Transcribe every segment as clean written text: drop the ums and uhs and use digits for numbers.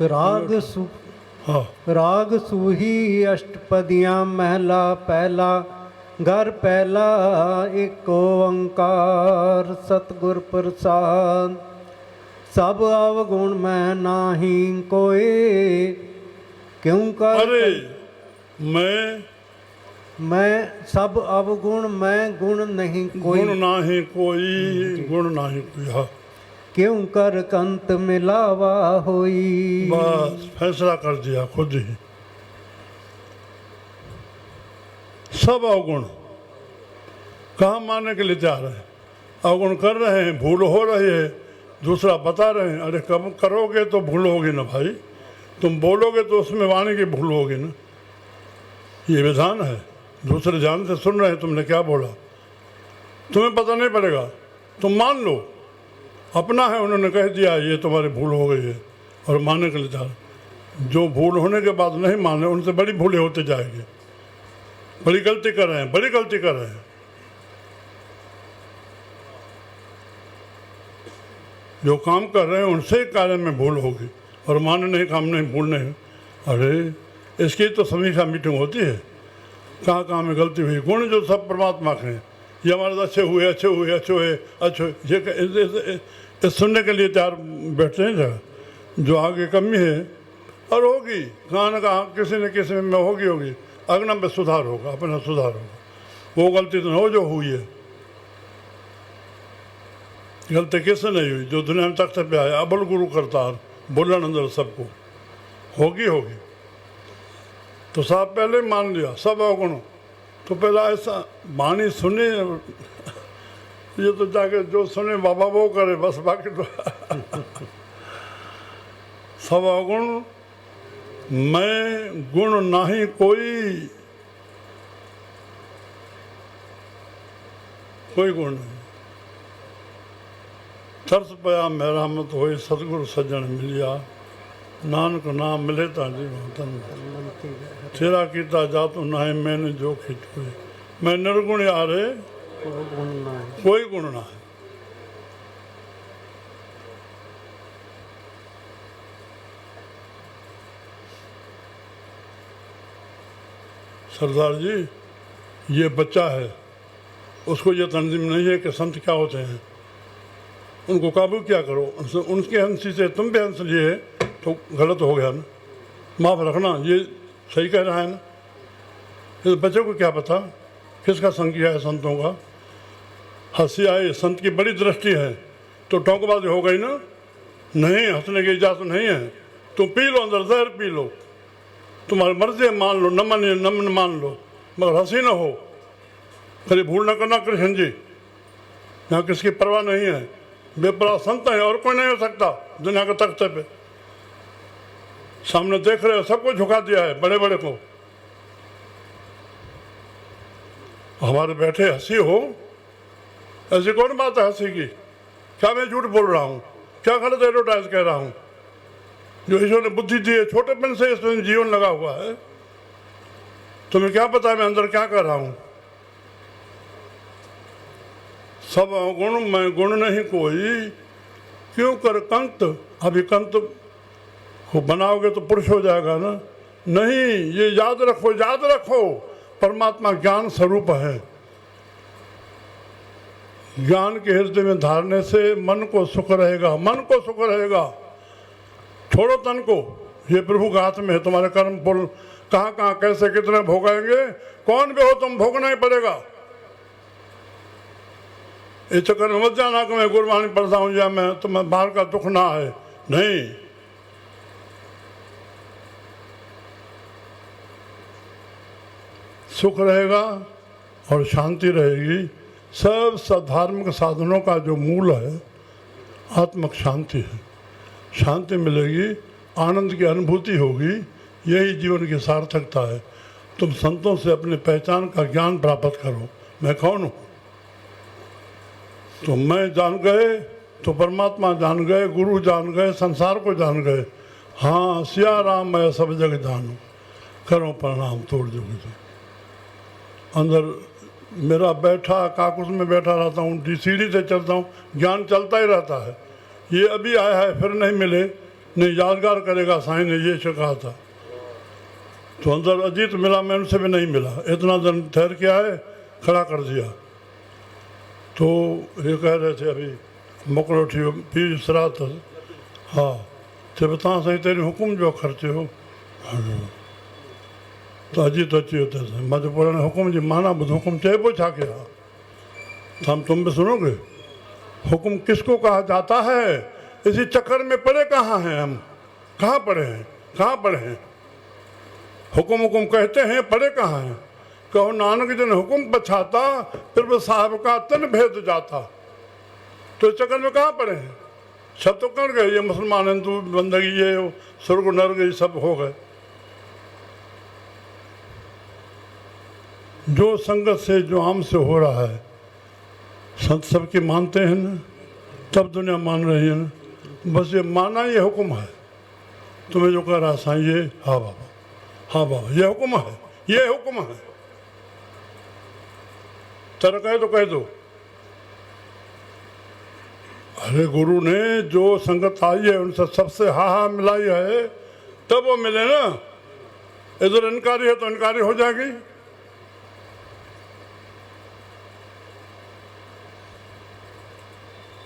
राग सु हाँ राग सूही अष्टपदियाँ महला पहला घर पहला एक ओंकार सतगुर प्रसाद। सब अवगुण मैं नाही कोई क्यों कर अरे मैं सब अवगुण मैं गुण नहीं कोई गुण नाही कोई, गुण नाही कोई। हाँ क्यों कर कंत मिलावा होई। बस फैसला कर दिया खुद ही। सब अवगुण कहाँ मानने के लिए तैयार है? अवगुण कर रहे हैं, भूल हो रही है, दूसरा बता रहे हैं। अरे कब करोगे तो भूल होगी ना भाई, तुम बोलोगे तो उसमें वाणी की भूल होगी ना। ये विधान है, दूसरे ध्यान से सुन रहे हैं, तुमने क्या बोला तुम्हें पता नहीं पड़ेगा, तुम मान लो अपना है, उन्होंने कह दिया ये तुम्हारी भूल हो गई है और मानने के लिए तैयार। जो भूल होने के बाद नहीं माने उनसे बड़ी भूलें होती जाएगी। बड़ी गलती कर रहे हैं, बड़ी गलती कर रहे हैं। जो काम कर रहे हैं उनसे कार्य में भूल होगी और माने नहीं, काम नहीं, भूल नहीं। अरे इसकी तो समीक्षा मीटिंग होती है, कहाँ कहाँ में गलती हुई। गुण जो सब परमात्मा के हैं, ये हमारे अच्छे हुए, अच्छे हुए, अच्छे हुए, अच्छे ये इस सुनने के लिए तैयार बैठते हैं जगह। जो आगे कमी है और होगी, कहाँ न कहाँ किसी न किसी में होगी होगी, अगना में सुधार होगा, अपना सुधार होगा। वो गलती तो हो जो हुई है। गलती किससे नहीं हुई? जो दुनिया में तख्ते पे आया, अबल गुरु करतार, बोलन अंदर सबको, होगी होगी। तो साहब पहले मान लिया सब अवगुण। तो पहला ऐसा वाणी सुने, ये तो जाके जो सुने बाबा वो करे बस, बाकी तो सब अवगुण मैं गुण नाही कोई, कोई गुण नहीं। तरस पया मेरा मत होई सतगुरु सज्जन मिलिया, नानक नाम मिले ता जीवन तन। तेरा कीता जातु नाहे मैंने जो खिच कोई। मैं निर्गुण यारे कोई गुण ना है। सरदार जी ये बच्चा है, उसको ये तंजीम नहीं है कि संत क्या होते हैं, उनको काबू क्या करो। उनके हंसी से तुम भी हंस लिए तो गलत हो गया ना, माफ़ रखना। ये सही कह रहा है ना? इस बच्चे को क्या पता किसका संग किया है संतों का। हंसी आई, संत की बड़ी दृष्टि है तो टोंकबाजी हो गई ना। नहीं, हंसने की इजाज़त नहीं है। तुम पी लो, अंदर जहर पी लो, तुम्हारी मर्जी है, मान लो, न मानिए न मान लो, मगर हंसी ना हो। कभी भूल न करना कृष्ण जी, यहाँ किसकी परवाह नहीं है। बेपरवाह संत है और कोई नहीं हो सकता दुनिया के तख्ते पे। सामने देख रहे हो, सबको झुका दिया है, बड़े बड़े को। हमारे बैठे हंसी हो, ऐसी कौन बात है हंसी की? क्या मैं झूठ बोल रहा हूँ? क्या गलत एडवर्टाइज कह रहा हूँ? जो ईश्वर ने बुद्धि दी है, छोटेपन से इसमें जीवन लगा हुआ है। तुम्हें क्या पता है मैं अंदर क्या कर रहा हूँ? सब गुण मैं गुण नहीं कोई, क्यों कर कंत। अभी कंत को बनाओगे तो पुरुष हो जाएगा ना। नहीं, ये याद रखो, याद रखो, परमात्मा ज्ञान स्वरूप है। ज्ञान के हृदय में धारने से मन को सुख रहेगा, मन को सुख रहेगा। छोड़ो तन को, ये प्रभु के हाथ में है। तुम्हारे कर्म फल कहाँ कहाँ कैसे कितने भोगाएंगे, कौन भी हो तुम भोगना ही पड़ेगा। इस चक्कर में मत जाना कि मैं गुरबानी पढ़ता हूँ या मैं तुम्हें बाहर का दुख ना है। नहीं, सुख रहेगा और शांति रहेगी। सब धार्मिक साधनों का जो मूल है आत्मक शांति है। शांति मिलेगी, आनंद की अनुभूति होगी, यही जीवन की सार्थकता है। तुम संतों से अपनी पहचान का ज्ञान प्राप्त करो। मैं कौन हूँ? तो मैं जान गए तो परमात्मा जान गए, गुरु जान गए, संसार को जान गए। हाँ, सिया राम मैं सब जग जानू, करो प्रणाम तोड़ जोगी। अंदर मेरा बैठा काकुस में बैठा रहता हूँ, सीढ़ी से चलता हूँ, ज्ञान चलता ही रहता है। ये अभी आया है, फिर नहीं मिले, नहीं यादगार करेगा, साईं ने ये कहा था। तो अंदर अजीत मिला, मैं उनसे भी नहीं मिला, इतना दिन ठहर के आए, खड़ा कर दिया। तो ये कह रहे थे अभी मोकल उठी पी सरात, हाँ तो बता साईं तेरे हुक्म जो खर्चे हो। तो अजीत अची होते थे, मैं पुराने हुक्म जी माना बुध हुक्म चए पो छा क्या, तुम भी सुनोगे। हुक्म किसको कहा जाता है, इसी चक्कर में पड़े कहाँ हैं हम, कहाँ पड़े हैं, कहाँ पड़े हैं। हुक्म हुक्म कहते हैं, पड़े कहाँ हैं। कहो नानक जिन हुक्म पछाता, फिर वो साहब का तन भेद जाता। तो इस चक्कर में कहाँ पड़े हैं, सब तो कर गए, ये मुसलमान हिंदू बंदगी, ये स्वर्ग नर्क ये सब हो गए। जो संगत से जो आम से हो रहा है, संत सबकी मानते हैं ना, तब दुनिया मान रही है ना। बस ये माना ये हुक्म है, तुम्हें जो कह रहा साईं ये, हाँ बाबा, हाँ बाबा ये हुक्म है, ये हुक्म है। तेरा कहे तो कह दो। अरे गुरु ने जो संगत आई है उनसे सबसे हा हा मिलाई है, तब वो मिले ना। इधर इनकारी है तो इनकारी हो जाएगी।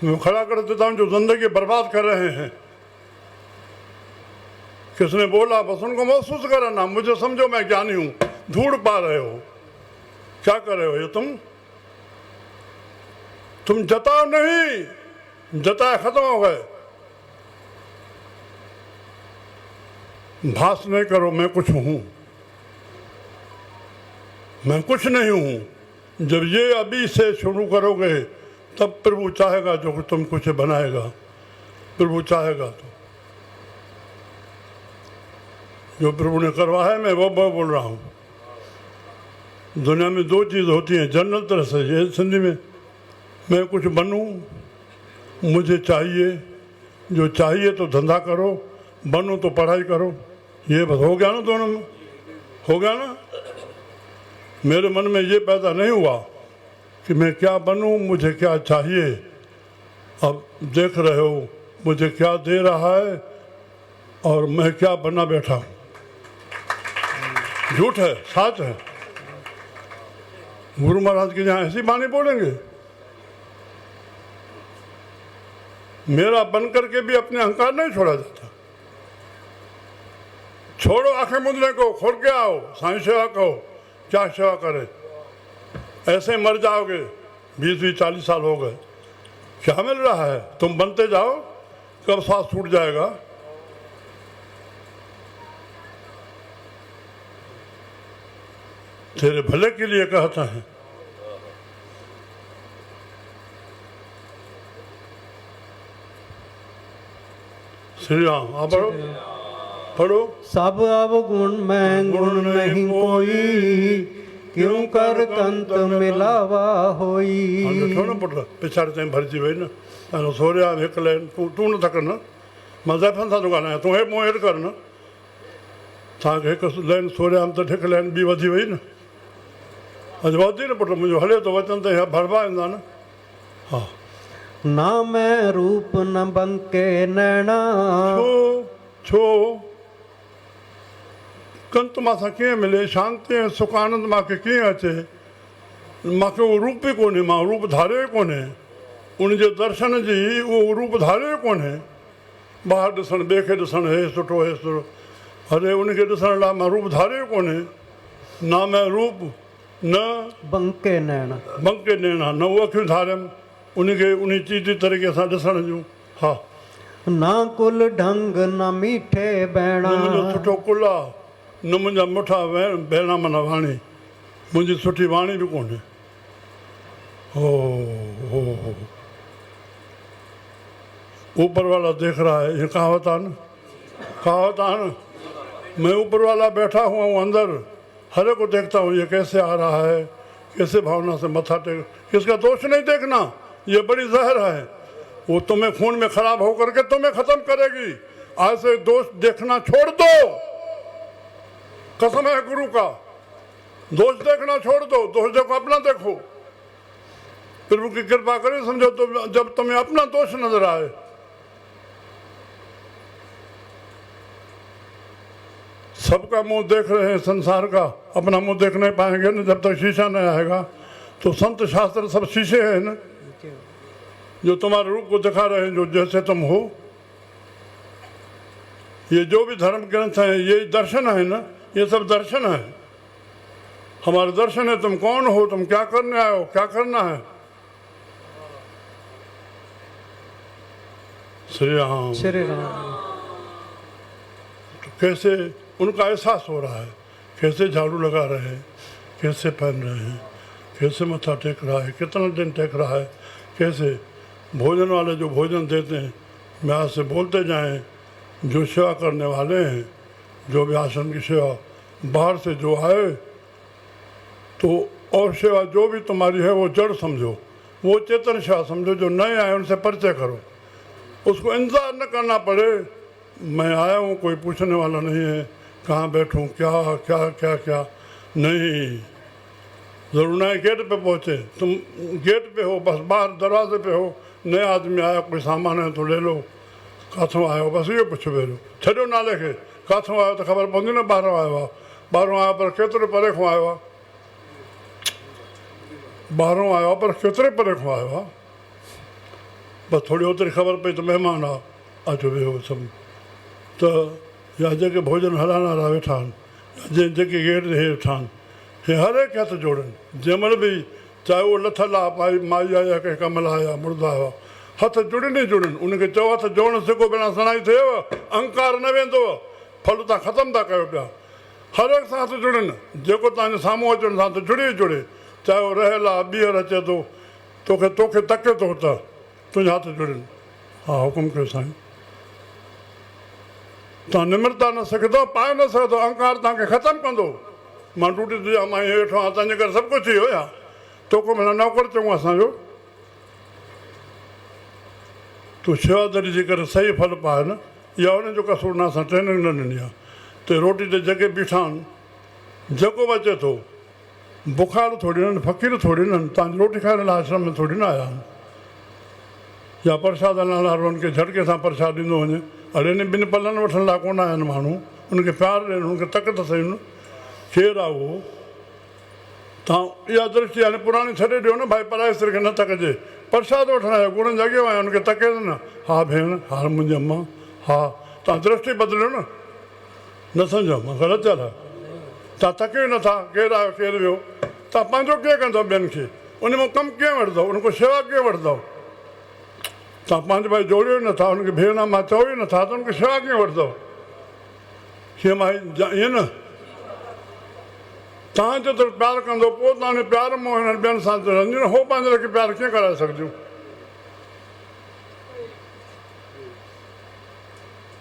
मैं खड़ा कर देता हूँ जो जिंदगी बर्बाद कर रहे हैं। किसने बोला, बस उनको महसूस कराना, मुझे समझो मैं ज्ञानी हूँ, ढूंढ पा रहे हो, क्या कर रहे हो ये तुम जताओ नहीं, जताए खत्म हो गए। भास नहीं करो मैं कुछ हूं, मैं कुछ नहीं हूं। जब ये अभी से शुरू करोगे तब प्रभु चाहेगा जो तुम कुछ बनाएगा, प्रभु चाहेगा तो। जो प्रभु ने करवा है मैं वो बोल रहा हूं। दुनिया में दो चीज़ होती हैं जनरल तरह से, ये सिंधी में, मैं कुछ बनूं, मुझे चाहिए, जो चाहिए तो धंधा करो, बनूं तो पढ़ाई करो। ये बस हो गया ना, दोनों में हो गया ना। मेरे मन में ये पैदा नहीं हुआ कि मैं क्या बनूं, मुझे क्या चाहिए। अब देख रहे हो मुझे क्या दे रहा है और मैं क्या बना बैठा हूं। झूठ है, सच है। गुरु महाराज के यहाँ ऐसी बानी बोलेंगे। मेरा बन करके भी अपने अहंकार नहीं छोड़ा जाता। छोड़ो आंखें मुंदने को, खोल के आओ, साईं सेवा कहो, क्या सेवा करे। ऐसे मर जाओगे, 20-40 साल हो गए, क्या मिल रहा है। तुम बनते जाओ, कब सांस छूट जाएगा। तेरे भले के लिए कहता है। श्री राम। आप पढ़ो, पढ़ो। सब अवगुण में गुण नहीं कोई, क्यों कर कंत मिलावा होई। थोड़ा पढ़ रहा पिछाड़े ताईं भरजी वही न अनो सोरिया हिक लाइन तू न थक न मां ज़ैफ़नि सां थो ॻाल्हायां, तूं हे मूं हेठि कर न। तव्हांखे हिकु लाइन सोरिया त हिकु लाइन ॿी वधी वई न। अॼु वधी न पुटु मुंहिंजो हले थो वचन त भरवा ईंदा न। हा ना मैं रूप न बंके नैना। छो कंत मां सां कीअं मिले, शांति ऐं सुख आनंद मूंखे कीअं अचे। मूंखे उहो रूप ई कोन्हे, मां रूप धारियो ई कोन्हे। उनजे दर्शन जी उहो रूप धारियो ई कोन्हे। ॿाहिरि ॾिसणु, ॿिए खे ॾिसणु, हे सुठो हे सुठो, अरे उनखे ॾिसण लाइ मां रूप धारियो ई कोन्हे। ना मैं रूप न बंके नैना, बंके नैना, न उहो अखियूं धारियमि उनखे उन चीज़ी तरीक़े सां ॾिसण जूं। हा ना कुल ढंग न मीठे बैणा। न मुंहिंजो सुठो कुल आहे, न मुंहिंजा मुठा भेणा माना वाणी, मुंहिंजी सुठी वाणी बि कोन्हे। हो ऊपर वाला देख रहा है, ये कहावत है न, कहावत है न। मैं ऊपर वाला बैठा हुआ हूँ अंदर, हर एक को देखता हूँ ये कैसे आ रहा है, कैसे भावना से मत्था टेक। इसका दोष नहीं देखना, ये बड़ी जहर है, वो तुम्हें खून में खराब होकर के तुम्हें खत्म करेगी। आज से दोष देखना छोड़ दो, कसम है गुरु का। दोष देखना छोड़ दो, दोष देखो अपना देखो। प्रभु की कृपा करे समझो तो, जब तुम्हें अपना दोष नजर आए सबका मुंह देख रहे हैं संसार का, अपना मुंह देख नहीं पाएंगे ना जब तक शीशा नहीं आएगा। तो संत शास्त्र सब शीशे हैं ना, जो तुम्हारे रूप को दिखा रहे हैं, जो जैसे तुम हो। ये जो भी धर्म ग्रंथ है ये दर्शन है ना, ये सब दर्शन है, हमारे दर्शन है। तुम कौन हो, तुम क्या करने आए हो, क्या करना है। श्री राम। श्री राम। तो कैसे उनका एहसास हो रहा है, कैसे झाड़ू लगा रहे हैं, कैसे पहन रहे हैं, कैसे मत्था टेक रहा है, कितना दिन टेक रहा है, कैसे भोजन वाले जो भोजन देते हैं, मैं से बोलते जाएं, जो सेवा करने वाले हैं, जो भी आश्रम की सेवा, बाहर से जो आए तो और सेवा जो भी तुम्हारी है वो जड़ समझो, वो चेतन सेवा समझो। जो नए आए उनसे परिचय करो, उसको इंतजार न करना पड़े। मैं आया हूँ, कोई पूछने वाला नहीं है, कहाँ बैठूँ, क्या क्या क्या क्या नहीं। जरूर नहीं गेट पे पहुँचे, तुम गेट पे हो, बस बाहर दरवाजे पे हो, नया आदमी आया, कोई सामान है तो ले लो, काथों आयो, बस ये पुछो भेलो, छो ना लेके काथों आयो तो खबर पवंदी न ॿाहिरों आयो आहे, ॿाहिरों आयो पर केतिरे परे खां आयो आहे, ॿाहिरों आयो आहे पर केतिरे परे खां आयो आहे। बस थोड़ी ओतिरी ख़बर पई तो महिमान आ, अचो वेहो सभु। त या जेके भोजन हलाइण वारा वेठा आहिनि, जेके गेट ते वेठा आहिनि, हे हर एक हथ जोड़नि। जंहिंमहिल बि चाहे उहो लथल आहे, भाई माई आहे या कंहिं कम लाइ आया, मुर्दा आया, हथ जुड़नि ई जुड़नि। उनखे चओ हथ जोड़णु सिखो, बिना सणाई थिएव, अहंकार न वेंदो, फल तव्हां ख़तमु था कयो पिया। हर एक सां हथ जुड़नि, जेको तव्हांजे साम्हूं अचनि सां त जुड़े ई जुड़े, चाहे उहो रहियल आहे, ॿीहर अचे थो, तोखे तके थो त तुंहिंजा हथ जुड़नि। हा हुकुम कयो साईं। तव्हां निम्रता न सिखंदो, पाए न सघंदो, अहंकार तव्हांखे ख़तमु कंदो। मां टूटी तुंहिंजा मां हीअं वेठो आहियां, तव्हांजे करे सभु कुझु थी वियो या तोखे माना नौकर चऊं असांजो। तूं शेवादारी जे करे सही फल पाए न, इहा उनजो कसूर न, असां ट्रेनिंग न ॾिनी आहे। ते रोटी ते जेके बीठा आहिनि, जेको बि अचे थो, बुखार थोरी न, फ़क़ीर थोरी न, तव्हांजी रोटी खाइण लाइ आश्रम में थोरी न आया आहिनि। या प्रसाद हलण वारो उनखे झटके सां प्रसाद ॾींदो वञे, अड़े इन ॿिनि पलनि वठण लाइ कोन आया आहिनि माण्हू, उनखे प्यारु ॾियनि, उनखे तक त सही न, केरु आहे उहो। तव्हां इहा दृष्टि हाणे पुराणी छॾे ॾियो न, भाई परायस्तर खे न तकजे, प्रसाद वठण आयो, गुणनि जे अॻियां आया, उनखे तके न, हा भेण, हा मुंहिंजी अम्मा, हा। तव्हां दृष्टि बदिलियो न, न सम्झो मां ग़लति ॻाल्हि आहे। तव्हां तकियो नथा, केरु आयो केरु वियो, तव्हां पंहिंजो कीअं कंदव ॿियनि खे, उन मां कमु कीअं वठंदव, उन खां शेवा कीअं वठंदव। तव्हां पंहिंजो भाई जोड़ियो ई नथा, हुनखे भेण मां चओ ई नथा, त हुनखे शेवा कीअं वठंदव। हीअं मां ईअं न, तव्हां जेतिरो प्यारु कंदो, पोइ तव्हांजे प्यार मों हिननि ॿियनि सां रंजन, हो पंहिंजे लाइ प्यारु कीअं कराए सघिजो।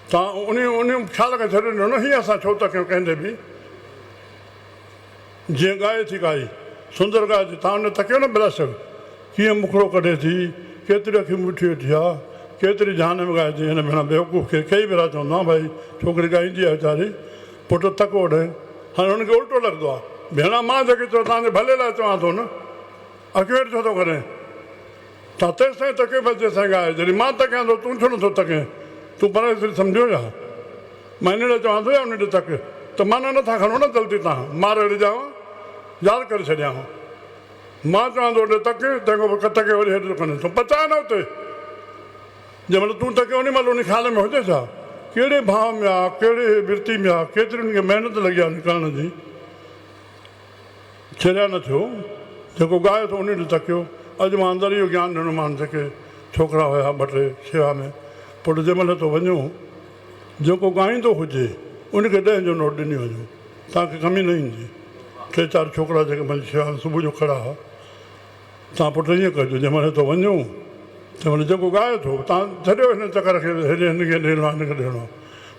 तव्हां उन ख़्याल खे छॾे ॾियो न, हीअं असां छो था कयूं कंहिंजे बि। जीअं गांइ थी गाई, सुंदर गांइ थी, तव्हां उन तकियो न बिला सघ, कीअं मुखड़ो कढे थी, केतिरी अखियूं मुठी वेठी आहे, केतिरी जान में ॻाए थी। हिन भेण बेवकूफ़ खे कई भेरा चवंदो आहे, भाई छोकिरी ॻाईंदी आहे वीचारी, पुटु तक ओढ़े। हाणे हुनखे उल्टो लॻंदो आहे, भेण मां जेके चयो तव्हांजे भले लाइ चवां थो न, अकेर छो थो करे। तव्हां तेसि ताईं तके बि जेसि ताईं ॻाए, जॾहिं मां तकियां थो तूं छो नथो तके, तूं पर सम्झो या मां इन लाइ चवां थो या उन ॾे तक, त माना नथा खणो न ग़लती तव्हां, मार ॾिजांव, यादि करे छॾियांव। मां चवां थो ओॾे तक, तंहिंखां पोइ तके वरी हेॾो खणे, तूं पचाए न हुते। जंहिंमहिल तूं तके उन महिल उन ख़्याल में हुजे छा, कहिड़े भाव में आहे, कहिड़े वृत्ति में आहे, केतिरी उनखे महिनत लॻी आहे निकिरण जी। छॾिया न थियो, जेको ॻाए थो उन ॾे तकियो। अॼु मां अंदरि इहो ज्ञान ॾिनो मान, जेके छोकिरा हुया ॿ टे शेवा में, पुटु जंहिंमहिल तो वञो, जेको ॻाईंदो हुजे उनखे 10 जो नोट ॾिनी वञो, तव्हांखे कमी न ईंदी। 3-4 छोकिरा जेके मुंहिंजी शेवा सुबुह जो खड़ा हुआ, तव्हां पुटु ईअं कजो, जंहिंमहिल तो वञो तंहिंमहिल जेको ॻाए थो, तव्हां छॾियो हिन चकर खे, हेॾे हिनखे ॾियणो आहे, हिनखे ॾियणो आहे,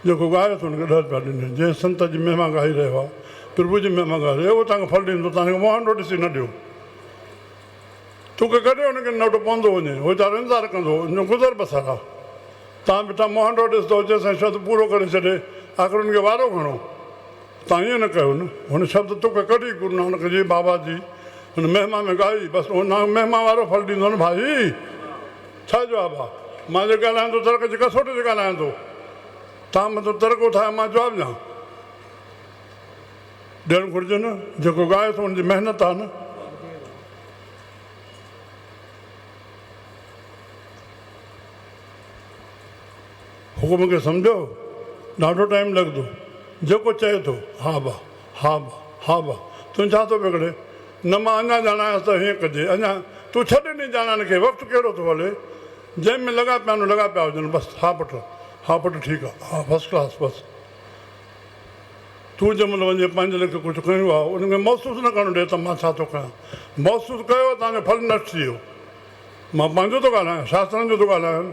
जेको ॻाए थो हुनखे 10 रुपया ॾिनो। जंहिं संत जी महिमा ॻाई रहियो आहे, प्रभु जी महिमा ॻाए रहियो, उहो तव्हांखे फल ॾींदो, तव्हांखे मुंहं ॾिसी न ॾियो। तोखे कॾहिं हुनखे नोट पवंदो वञे, उहो वीचारो इंतज़ारु कंदो, हुनजो गुज़र बसर आहे। तव्हां बीठा मुंहं ॾिसंदो, जेसिताईं शब्द पूरो करे छॾे, आख़िर हुनखे वारो खणो। तव्हां ईअं न कयो न, हुन शब्द तोखे कढी गुरू नानक जी बाबा जी हुन महिमा में ॻाई, बसि उन महिमा वारो फल ॾींदो न भाई। छा जवाबु आहे, मां जे ॻाल्हायां थो तर्क जी कसोटी ते ॻाल्हायां थो, तव्हां मतिलबु तर्क ठाहे मां जवाबु ॾियां। ॾियणु घुरिजे न। जेको ॻाए थो हुनजी महिनत आहे न। हुकुम खे सम्झो, ॾाढो टाइम लॻंदो। जेको चए थो हा भा हा भा हा भा, तूं छा थो बिगड़े? न मां अञा ॼाणायांसि त हीअं कजे, अञा तूं छॾे ॾे ॼाणण खे, वक़्तु कहिड़ो थो हले। जंहिंमें लॻा पिया आहिनि लॻा पिया हुजनि बसि। हा पुटु, हा पुटु ठीकु आहे, हा फस्ट क्लास बसि। तूं जंहिंमहिल वञे पंहिंजे लेखे कुझु कयो आहे, उनखे महसूसु न करणु ॾे त मां छा थो कयां। महसूसु कयो तव्हांजो फल नष्ट थी वियो। मां पंहिंजो थो ॻाल्हायां, शास्त्रनि जो थो ॻाल्हायां।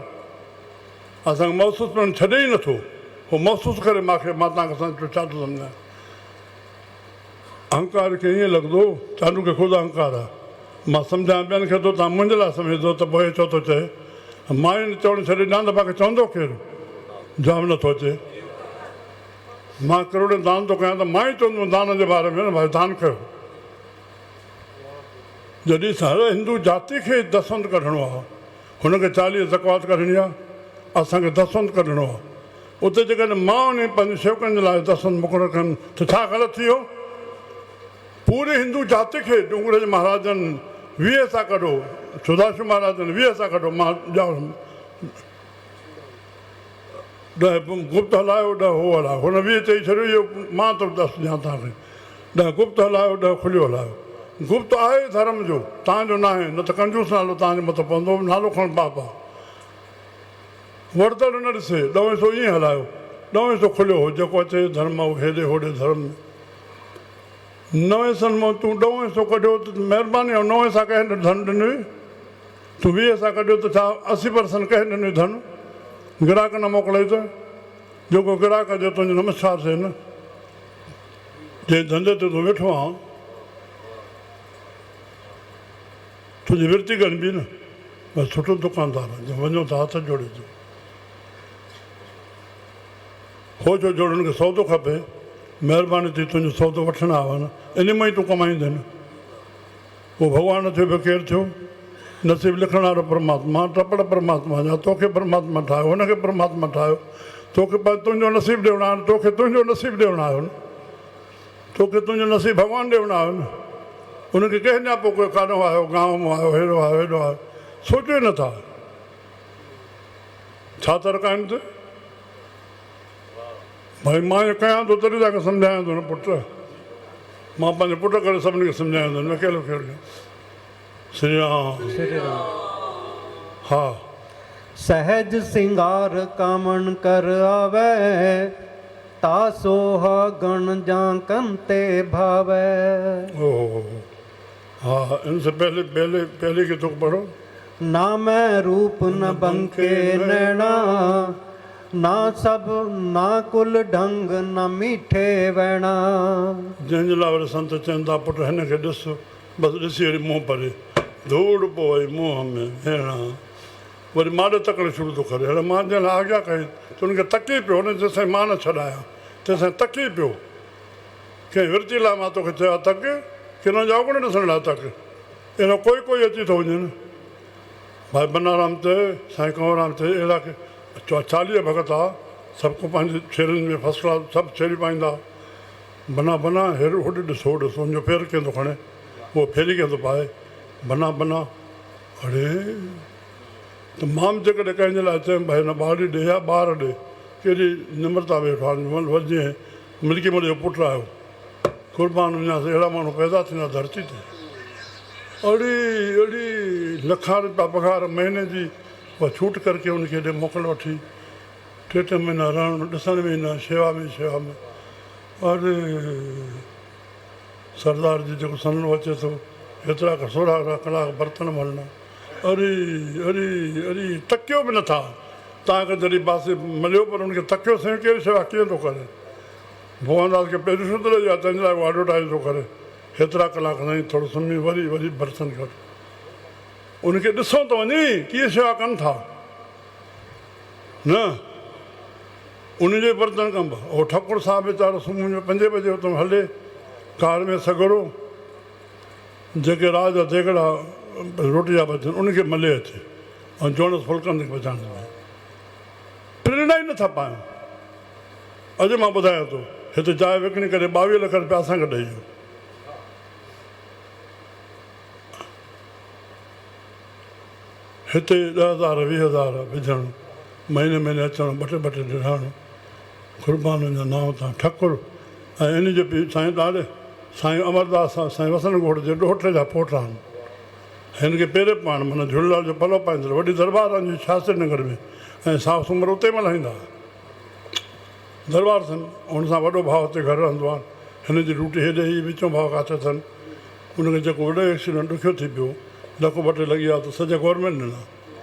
असांखे महसूसु करणु छॾे ई नथो। उहो महसूसु करे मूंखे, मां तव्हांखे छा थो सम्झायां। अहंकार खे ईअं लॻंदो चालू खे ख़ुदि अहंकार आहे। मां सम्झायां ॿियनि खे थो, तव्हां मुंहिंजे लाइ सम्झंदो त पोइ छो थो चए। मां ई चवणु छॾे ॾियां त मूंखे चवंदो केरु? जवाबु नथो अचे। मां करोड़ दान थो कयां त मां ई चवंदुमि दान जे बारे में न, भाई दान कयो। जॾहिं हर हिंदू जाति खे दसवंत कढणो आहे, हुनखे 40 ज़कात कढणी आहे, असांखे दसवंत कढणो आहे। उते जेकॾहिं मां उन पंहिंजे सेवकनि जे लाइ दसवंत मुक़ररु कनि त छा ग़लति थी वियो? पूरे हिंदू जाति खे डूंगरे जे महाराजनि 20 सां कढो, सुदाशू महाराजनि 20 सां कढो, मां ॾह गुप्त हलायो, 10 हो हलायो। हुन 20 चई छॾियो, इहो मां थो ॾस ॾियां तव्हांखे। 10 गुप्त हलायो, 10 खुलियो हलायो। गुप्त आहे धर्म जो, तव्हांजो न आहे। न त कंजूस नालो तव्हांजे मथां पवंदो, नालो खणणु पाप आहे। वरितल न ॾिसे, 900 ईअं हलायो, 900 खुलियो हो। जेको अचे धर्म आहे हेॾे होॾे धर्म में। 900 मां तूं 900 कढियो त महिरबानी आहे। 9 सां कंहिं धन ॾिनो? तूं 20 सां कढियो त छा 80% कंहिं ॾिनो धन? ग्राहक न मोकिलियो त जेको ग्राहक जो तुंहिंजो नमस्कार थिए न। जंहिं धंधे ते तूं वेठो आहीं तुंहिंजी विरती करबी न। बसि सुठो दुकानदार आहे, वञो त हथ जोड़े जो। हो जो जोड़नि खे सौदो खपे, महिरबानी थी तुंहिंजो सौदो वठणु आयो आहे न, इन मां ई तूं कमाईंदे न। उहो भॻवानु थियो पियो केरु थियो? नसीब लिखण वारो परमात्मा, टपड़ परमात्मा जा। तोखे परमात्मा ठाहियो, हुनखे परमात्मा ठाहियो। तोखे तुंहिंजो नसीबु ॾियणो आहे, तोखे तुंहिंजो नसीबु ॾियणो आयो न। तोखे तुंहिंजो नसीबु भॻवानु ॾियणो आयो न। हुनखे कंहिं ॾियां पोइ कोई काॾो आयो, गांव मां आयो, हेॾो आयो हेॾो आयो, सोचियो ई नथा। छा त रकाइनि ते भाई मां इहो कयां थो तॾहिं तव्हांखे सम्झायां थो न पुटु। मां पंहिंजे पुट करे सभिनी खे सम्झायां थो न, अकेलो कहिड़ो। श्री राम हा। सहज सिंगार कामण कर आवे, तासोह गण जा कंते भावे। ओह हाँ, इनसे पहले की तुक पढ़ो। ना मैं रूप न बंके नैना, ना सब ना कुल ढंग न मीठे वैणा। जंहिंजे लाइ वरी संत चवनि था पुटु हिन खे ॾिस, बसि ॾिसी वरी मुंहुं परे, धूड़ पोइ मुंहं में भेणा। वरी माॾे तकड़े शुरू थो करे। हाणे मां जंहिं लाइ आज्ञा कई त हुनखे तकी पियो, हुन जेसिताईं मां न छॾायां तेसिताईं तकी पियो। कंहिं विरती लाइ मां तोखे चयो तक, किन जा अवगुण ॾिसण लाइ तक। अहिड़ो कोई अची थो वञे न। भाई बनाराम ते, साईं कंवरराम ते, अहिड़ा 40 भॻत आहे, सभु को पंहिंजे छेरियुनि में फस्ट क्लास सभु छेरी पाईंदा। बना बना हेॾो होॾे ॾिसो ॾिसो, उनजो फेर कंहिं थो खणे, उहो फेरी कंहिं थो पाए। बना बना अड़े त मां बि जेकॾहिं कंहिंजे लाइ चयुमि भाई न ॿार ॾे या ॿार ॾे, कहिड़ी निम्रता वेठो आहे। वॼे मिल्की मल जो पुटु आयो, कुर्बान विञासीं। अहिड़ा माण्हू पैदा थींदा धरती ते। अड़ी अड़ी लखा रुपया पघार महीने जी, उहा छूट करके उनखे हेॾे मोकल वठी 3 महीना रहणु, ॾिसण में न, शेवा में अरे सरदार जी जेको सन्नो अचे थो, हेतिरा 16 कलाक बर्तन मलणा। अरे अरे अरे तकियो बि नथा। तव्हांखे जॾहिं बासे मिलियो पर हुनखे तकियो साईं कहिड़ी शेवा कीअं थो करे? भगवानदास खे पहिरियों शुद्ध लॻियो आहे, तंहिंजे लाइ उहो एडवर्टाइज़ थो करे। हेतिरा कलाक साईं थोरो सुम्ही वरी बर्तन कर। उनखे ॾिसो त वञी कीअं शेवा कनि था न, उनजे बर्तन कबा। उहो ठकुर साहिबु वीचारो सुबुह जो 5 बजे उतां हले कार में सगड़ो, जेके राज जा देगड़ा रोटी जा बचनि उनखे मले अचे ऐं जोणस फुल्कनि खे बचाइण में प्रेरणा ई नथा पायूं। अॼु मां ॿुधायां थो हिते जाइ विकिणी करे 22 लख रुपया असांखे ॾेई वियो। हिते 10,000 20,000 विझणु, महीने महीने अचणु, ॿ टे ॾियणु, कुर्बान जा नाम तां ठकुर। ऐं इन जे पीउ साईं ॾाढे साईं अमरदास साईं वसनगोड़ जे ॾोहिटे जा पोटा आहिनि। हिन खे पेरे पाण माना झूलेलाल जो पलो पाईंदड़ वॾी दरबार आहे शास्त्री नगर में, ऐं साफ़ सुमर उते मल्हाईंदा दरबार अथनि। हुन सां वॾो भाउ हुते घर रहंदो आहे। हिन जी ड्यूटी हेॾे ई विचों भाउ काथे अथनि। उनखे जेको वॾो एक्सीडेंट ॾुखियो थी पियो, लखो ॿ टे लॻी विया त सॼा गवर्नमेंट ॾिना,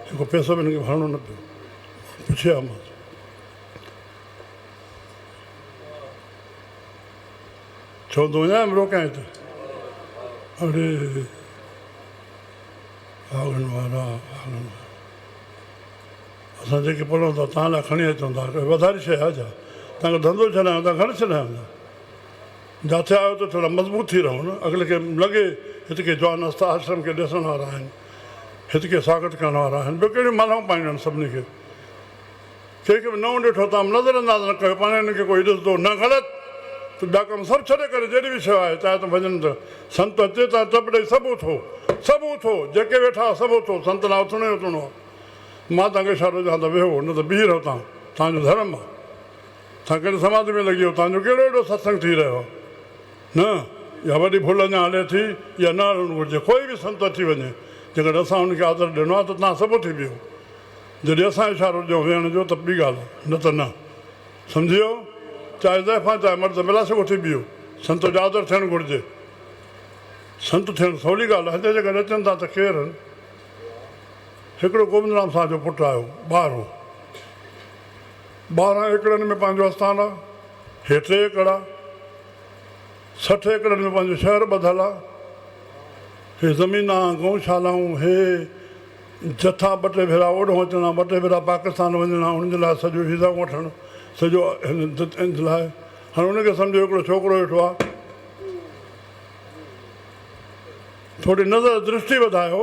हिकु पैसो बि हिनखे भरिणो न पियो। पुछिया मां चवंदो वञा रोकियां हिते, अरे आगन वारा असां जेके पढ़ूं था तव्हां लाइ खणी अचूं था, वधारी शइ आहे छा? तव्हांखे धंधो छॾायूं था, घर छॾायूं था? जिथे आयो त थोरा मज़बूत थी रहूं न। अॻिले खे लॻे हिते के जवान आस्था आश्रम खे ॾिसण वारा आहिनि, हिते के स्वागत करण वारा आहिनि। ॿियो कहिड़ियूं मालाऊं पाइणियूं आहिनि सभिनी खे। कंहिंखे बि नओं ॾिठो तव्हां नज़र अंदाज़ न कयो, पाण हिनखे कोई ॾिसंदो न ग़लति त ॿिया कम सभु छॾे करे जहिड़ी बि शेवा आहे, चाहे त भॼन त संत अचे त टप ॾेई सभु उथो, सभु उथो, जेके वेठा सभु उथो। संत लाइ उथणो ई उथणो आहे। मां तव्हांखे इशारो ॾियां त वेहो, न त बीह रहो। तव्हांजो धर्म आहे। तव्हां कहिड़े समाज में लॻी वियो, तव्हांजो कहिड़ो एॾो सत्संग थी रहियो आहे न? या वॾी भुल अञा हले थी या न हलणु घुरिजे। कोई बि संत अची वञे, जेकॾहिं असां हुनखे आदर ॾिनो आहे त तव्हां सभु उथी बीहो। जॾहिं असां इशारो ॾियूं वेहण जो त ॿी ॻाल्हि आहे, न त न। सम्झियो? चाहे ज़ाइफ़ां चाहे मर्द मिला सघो उथी बीहो। संत जो आदर थियणु घुरिजे। संत थियणु सवली ॻाल्हि आहे। हिते जेकॾहिं अचनि था त केरु आहिनि? हिकिड़ो गोविंदराम साहिब जो पुटु आयो, ॿार हो। 12 एकड़नि में पंहिंजो आस्थान आहे, हे 3 एकड़ आहे। 60 एकड़नि में पंहिंजो शहर ॿधलु आहे। हे ज़मीना गौशालाऊं, हे जथा 2 टे भेरा ओॾो अचणा, 2 टे भेरा पाकिस्तान वञणा, उनजे लाइ सॼो वीज़ाऊं वठणु, सॼो हिन लाइ। हाणे हुनखे सम्झो हिकिड़ो छोकिरो वेठो आहे, थोरी नज़र दृष्टि वधायो।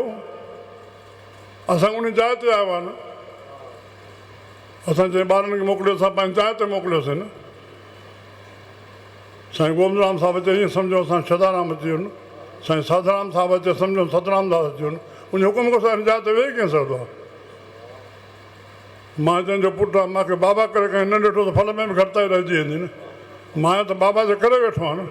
असां उन जाइ ते आयो आहे न। असां चई ॿारनि खे मोकिलियो, असां पंहिंजी जाइ ते मोकिलियोसीं न। साईं गोविंदराम साहिब अचे ईअं सम्झो असां सदाराम अची वियो न। साईं साधाराम साहिब अचे सम्झो सतराम दास अची वियो न। उन हुकुम खां साईं जाइ ते वेही कीअं सघंदो आहे? मां जंहिंजो पुटु आहे, मूंखे बाबा करे कंहिं न ॾिठो त फल में बि घटिताई रहिजी वेंदी न। मां त बाबा जे करे वेठो आहियां न।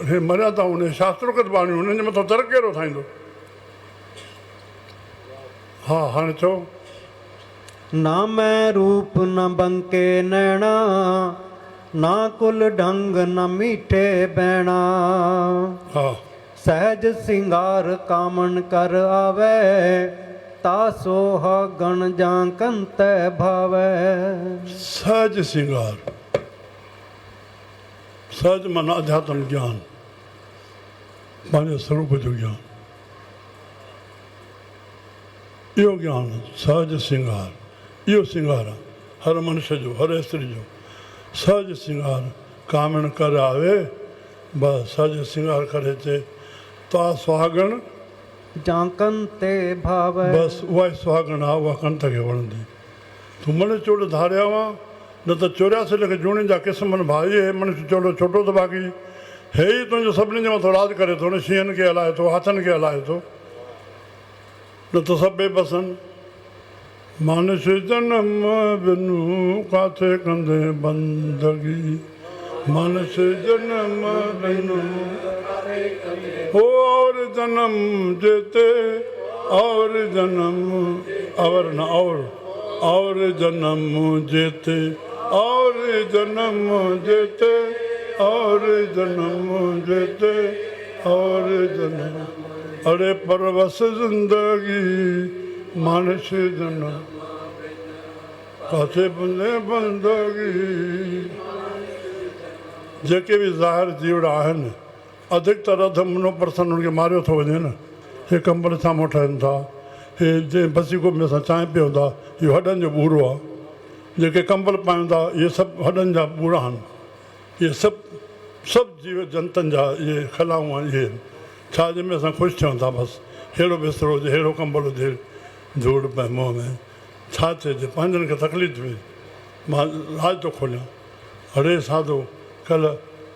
हे मर्यादा उन शास्त्रोगत बाणियूं, उन्हनि जे मथां दर कहिड़ो ठाहींदो? हा हाणे चओ। ना मैं रूप न बंके नैना, ना कुल ढंग न मीठे बैणा। हा सहज सिंगार कामन कर आवे, तासो गण जांकन तै भावे। सहज सिंगार, सहज माना अध्यात्म ज्ञान, पंहिंजे स्वरूप जो ज्ञान। इहो ज्ञान सहज सिंगार, इहो सिंगार आहे हर मनुष्य जो, हर स्त्री जो। सहज सिंगार कामण कर आवे, बसि सहज सिंगार करे अचे ता सुहागण जांकन ते भावे। बसि उहा ई सुहागण आहे, उहा कंठ खे वणंदी। तूं मन चोड़ धारिया हुआ न त 84 लख जूणियुनि जा क़िस्मनि भाई। हे मनुष्य चोड़ो छोटो त बाक़ी हे ई तुंहिंजो सभिनी जे मथां राज करे थो न। शींहनि खे हलाए थो, हथनि खे हलाए थो, न त सभु बेबसनि। मानुष जनम बिनु काथे कंदे बंदगी, मानुष जनम बिनु और जन्म जेते और जन्म और न और जन्म जेते और जन्म जेते और जन्म जेते और जन्म। अरे परवस जिंदगी मानुष जनम काथे बंदे बंदगी। जेके बि ज़ाहिर जीवड़ा आहिनि, अधिकतर अध मुनो परसेंट उनखे मारियो थो वञे न। हे कंबल छामो ठहनि था, हे जंहिं बसीको में असां चांहि पियूं था, इहो हॾनि जो बूरो आहे। जेके कंबल पायूं था, इहे सभु हॾनि जा बूरा आहिनि। इहे सभु जीव जंतुनि जा इहे खलाऊं आहिनि। इहे छा जंहिंमें असां ख़ुशि थियूं था, बसि अहिड़ो बिस्तरो हुजे, अहिड़ो कंबल हुजे, धूड़ पए मुंहं में, छा चइजे, पंहिंजनि खे तकलीफ़ थिए। मां राज थो खोलियां। अड़े साधो कल्ह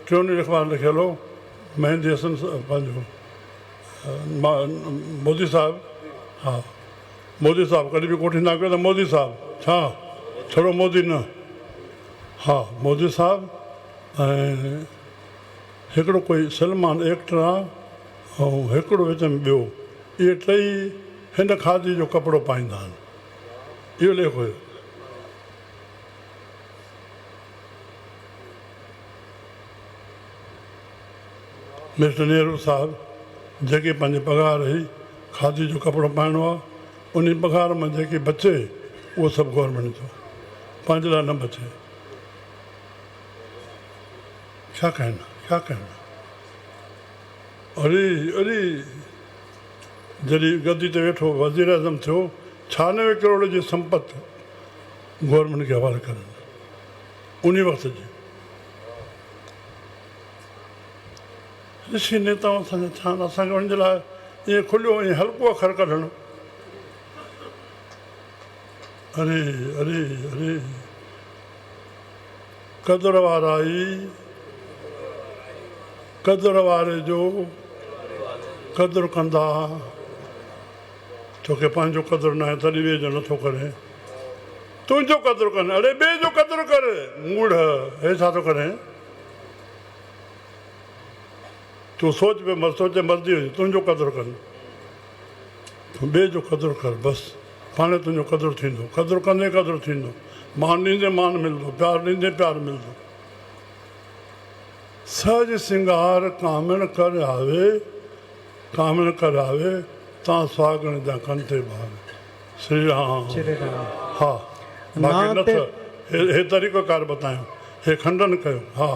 टियों अख़बार लिखियल हो मेहंदी हसन पंहिंजो मोदी साहिबु, हा मोदी साहिबु कॾहिं बि कोठी न कयो त मोदी साहिबु छा थोरो मोदी न, हा मोदी साहिबु ऐं हिकिड़ो कोई सलमान एक्टर आहे ऐं हिकिड़ो विच में ॿियो, इहे टई हिन खादी जो कपिड़ो पाईंदा आहिनि, इहो लेख हुयो। मिस्टर नेहरू साहिबु जेके पंहिंजे पघार हुई खादी जो कपिड़ो पाइणो आहे, उन पघार मां जेके बचे उहो सभु गवर्नमेंट जो, पंहिंजे लाइ न बचे। छा कहना छा कहना। अरे अरे जॾहिं गद्दी ते वेठो वज़ीर आज़म थियो 96 करोड़ जी संपत्ति गवर्नमेंट खे हवाले करनि उन वक़्त जी। ऋषि नेताऊं असांजा छा असांखे उनजे लाइ ईअं खुलियो ईअं हल्को अखर कढणु। अरे अरे अरे क़दुरु वारा ई क़दुरु वारे जो क़दुरु कंदा, तोखे पंहिंजो क़दुरु न आहे तॾहिं ॿिए जो नथो करे, तुंहिंजो क़दुरु कनि, अड़े ॿिए जो क़दुरु कर मूड़, हे छा थो करे, तूं सोच पे मत सोचे मर्ज़ी हुजे, तुंहिंजो क़दुरु कनि, ॿिए जो क़दुरु कर, बसि पाणे तुंहिंजो क़दुरु थींदो, क़दुरु कंदे क़दुरु थींदो, मान ॾींदे मान मिलंदो, प्यारु ॾींदे प्यारु मिलंदो। सहज सिंगार कामिण कर आवे, कामिण कर आवे तव्हां सुहागण जा कनि ते भावे। श्री राम हा बाक़ी न त हे तरीक़ोकार बतायो, हे खंडन कयो। हा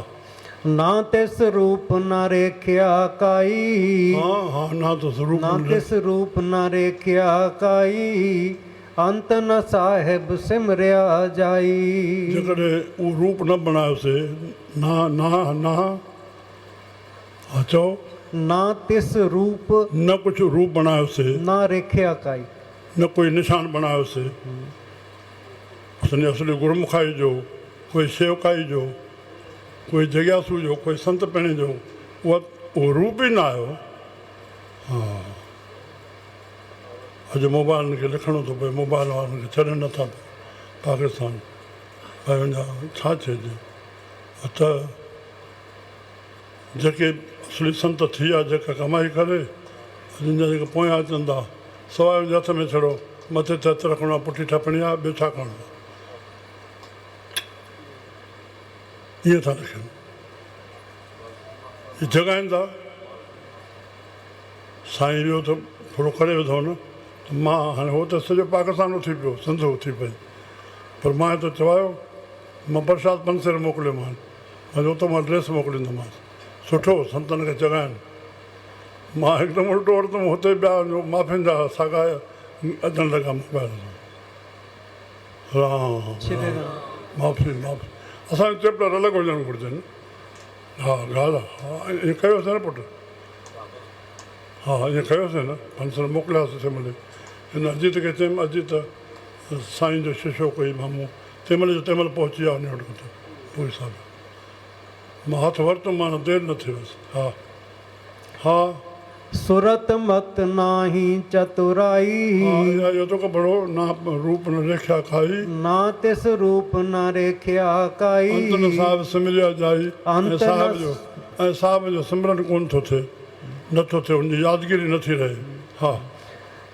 ना तिस रूप न रेखिया काई, हाँ हाँ ना तो स्वरूप ना तिस रूप न रेखिया काई, अंत न साहिब सिमरिया जाई। जेकॾहिं उहो रूप न बणायोसीं, ना ना ना चओ ना तिस रूप न कुझु रूप बणायोसीं, ना रेखिया काई, न कोई निशान बणायोसीं, असांजे असली गुरमुखाई जो, कोई शेवकाई जो, कोई जगियासू जो, कोई संत पहिणे जो, उहो रूप ई न आयो। हा अॼु मोबाइल खे लिखणो थो पए, मोबाइल वारनि खे छॾनि नथा पाकिस्तान, भई वञा छा चइजे। त जेके असली संत थी विया, जेका कमाई करे, जिन जा जेके पोयां अचनि था, सवाइ हुनजे हथ में छॾो, मथे ते हथु रखणो आहे, पुठी ठपणी आहे, ॿियो छा करिणो आहे, ईअं था लिखनि, जॻाइनि था। साईं वियो त थोरो करे विधो न, मां हाणे हो त सॼो पाकिस्तान उथी पियो, सिंध उथी पई, पर मां त चवायो मां प्रसाद पंसेर मोकिलियोमांसि, मां त मां ड्रेस मोकिलींदोमांसि, सुठो संतनि खे जॻाइनि। मां हिकदमि उल्टो वरितुमि, हुते ॿिया माफ़ियुनि जा साॻा अचणु लॻा मोबाइल सां। राम माफ़ी माफ़ी, असांजो चैप्टर अलॻि हुजणु घुरिजनि। हा ॻाल्हि आहे, हा ईअं कयोसीं न पुटु, हा ईअं कयोसीं न, पंसर मोकिलियासीं तंहिं महिल। हिन अजीत खे चयमि, अजीत साईं जो शिशो कोई मामूं तंहिं महिल जो तंहिं महिल पहुची वियो उन वटि, पोइ साहिबु मां हथु वरितुमि, माना देरि न थी वियसि। हा हा सुरत मत नाही चतुराई, इहो तो पढ़ो, ना रूप न रेखिया खाई, ना तिस रूप न रेखिया काई, अंत न साहिब सिमरिया जाई, ऐं साहिब जो सिमरन कोन थो थिए, नथो थिए, हुनजी यादगिरी नथी रहे। हा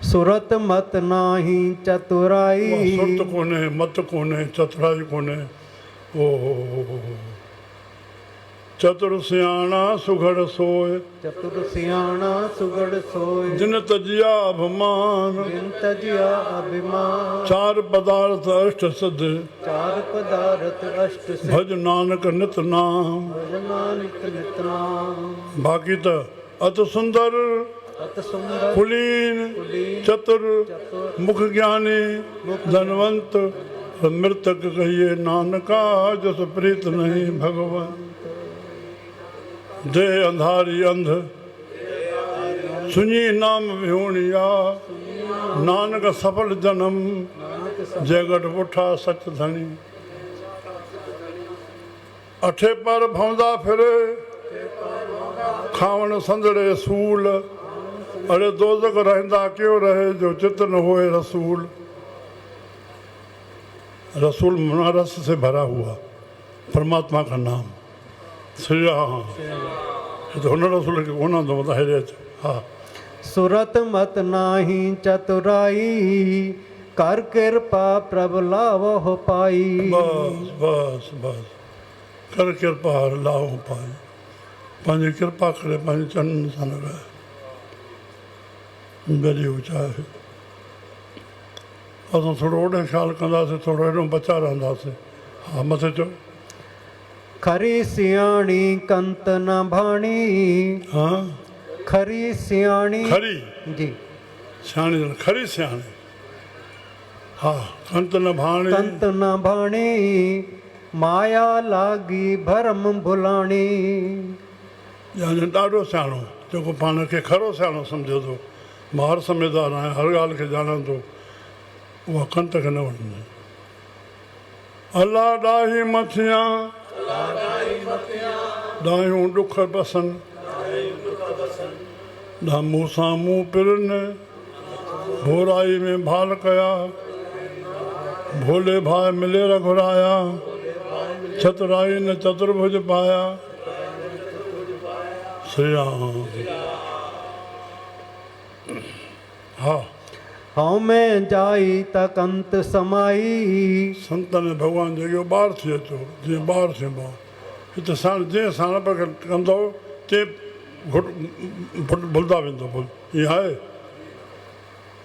सुरत मत नाही चतुराई, सुरत कोन्हे, मत कोन्हे, चतुराई कोन्हे, ओ चतुर सियाणा सुघड़ सोए, चतुर सियाणा सुगड़ सोए, जिन तजिया अभिमान, जिन तजिया अभिमान, चार पदार्थ अष्ट सिद्ध, चार पदार्थ अष्ट सिद्ध, भज नानक नित नाम, भज नानक नित नाम। बाक़ी त अत सुंदर अत सुंदर कुलीन चतुर मुख ज्ञानी धनवंत मृतक कहिए नानका, जस प्रीत नहीं भगवान। दे अंधारी अंध सुनी नाम विहोणिया, नानक सफल जन्म जय गढ़ पुठा सच धनी। अठे पर भौंदा फिरे खावण संदड़े सूल अरे दोज़ख रहंदा क्यों रहे जो चित न होए रसूल। रसूल मना रस से भरा हुआ परमात्मा का नाम श्री राम। तो हुन रसूल खे कोन थो ॿुधाए अचे। हा सुरत मत नाही चतुराई कर कृपा प्रभु लावो पाई। बस बस बस कर कृपा लाओ पाई पंहिंजी कृपा करे पंहिंजे चरणनि सां लॻाए गॾी ऊचाए। असां थोरो ओॾे ख़्यालु कंदासीं थोरो हेॾो बचा रहंदासीं। हा मथे चओ। खरी सियाणी कंत न भाणी। हा खरी सियाणी खरी जी सियाणी खरी सियाणी। हा कंत न भाणी कंत न भाणी माया लागी भरम भुलाणी। यानी ॾाढो सियाणो जेको पाण खे खरो सियाणो सम्झे थो मां हर समझदार आहियां हर ॻाल्हि खे ॼाणां थो उहा कंत खे न वठंदी। अलाह ॾाही मथियां ॾाहियूं ॾुख बसनि ॾा मूं सां मूं पिरनि भोराई में भाल कया भोले भाई मिले घुराया चतुराई न चतुर्भुज पाया श्री राम। हा हऊं में जाई त कंत समाई। संतनि भॻवान जेको ॿार थी अचो जीअं ॿार थियबो हिते साण जीअं साणप खे कंदो तीअं भुलंदा वेंदो भुल ईअं आहे।